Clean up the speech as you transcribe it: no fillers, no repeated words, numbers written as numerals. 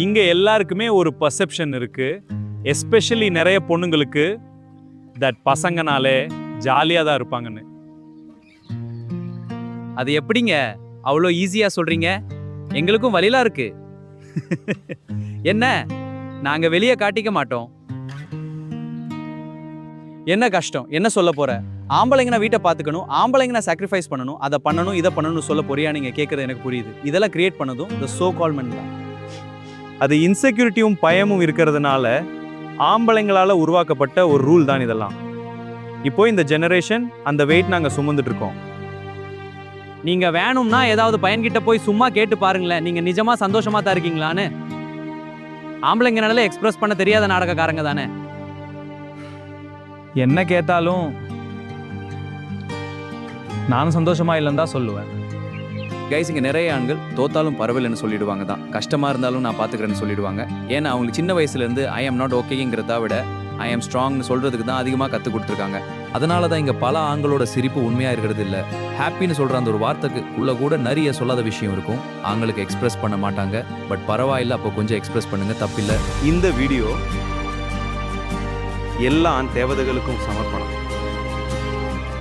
இங்க எல்லாருக்குமே ஒரு பர்செப்ஷன் இருக்கு, எஸ்பெஷலி நிறைய பொண்ணுங்களுக்கு, தட் பசங்கனாலே ஜாலியா தான் இருப்பாங்கன்னு. அது எப்படிங்க அவ்வளோ ஈஸியா சொல்றீங்க? எங்களுக்கும் வலிலாம் இருக்கு. என்ன, நாங்க வெளியே காட்டிக்க மாட்டோம். என்ன கஷ்டம், என்ன சொல்ல போற? ஆம்பளைங்கனா வீட்டை பார்த்துக்கணும், ஆம்பளைங்கனா சாக்ரிஃபைஸ் பண்ணணும், அதை பண்ணணும், இதை பண்ணணும் சொல்ல போறியா? நீங்க கேட்கறது எனக்கு புரியுது. இதெல்லாம் கிரியேட் பண்ணதும் இந்த சோ கால் மென் தான். அது இன்செக்யூரிட்டியும் பயமும் இருக்கிறதுனால ஆம்பளைங்களால உருவாக்கப்பட்ட ஒரு ரூல் தான் இதெல்லாம். இப்போ இந்த ஜெனரேஷன் அந்த வெயிட் நாங்க சுமந்துட்டு இருக்கோம். நீங்க வேணும்னா ஏதாவது பையன்கிட்ட போய் சும்மா கேட்டு பாருங்களேன், நீங்க நிஜமா சந்தோஷமா தான் இருக்கீங்களான்னு. ஆம்பளைங்கனால எக்ஸ்பிரஸ் பண்ண தெரியாத நாடகக்காரங்க தானே. என்ன கேட்டாலும் நானும் சந்தோஷமா இல்லைன்னு தான் சொல்லுவேன். கைஸ், இங்க நிறைய ஆண்கள் தோத்தாலும் பரவாயில்லைன்னு சொல்லிடுவாங்க தான், கஷ்டமா இருந்தாலும் நான் பாத்துக்கிறேன்னு சொல்லிடுவாங்க. ஏன்னா அவங்களுக்கு சின்ன வயசுல இருந்து ஐ எம் நாட் ஓகேங்கிறத விட ஐ எம் ஸ்ட்ராங்னு சொல்றதுக்கு தான் அதிகமாக கற்றுக் கொடுத்துருக்காங்க. அதனால தான் இங்கே பல ஆண்களோட சிரிப்பு உண்மையாக இருக்கிறது இல்லை. ஹாப்பின்னு சொல்கிற அந்த ஒரு வார்த்தைக்கு உள்ள கூட நிறைய சொல்லாத விஷயம் இருக்கும். ஆண்களுக்கு எக்ஸ்பிரஸ் பண்ண மாட்டாங்க. பட் பரவாயில்ல, அப்போ கொஞ்சம் எக்ஸ்பிரஸ் பண்ணுங்க, தப்பில்லை. இந்த வீடியோ எல்லா தேவதைகளுக்கும் சமர்ப்பணம்.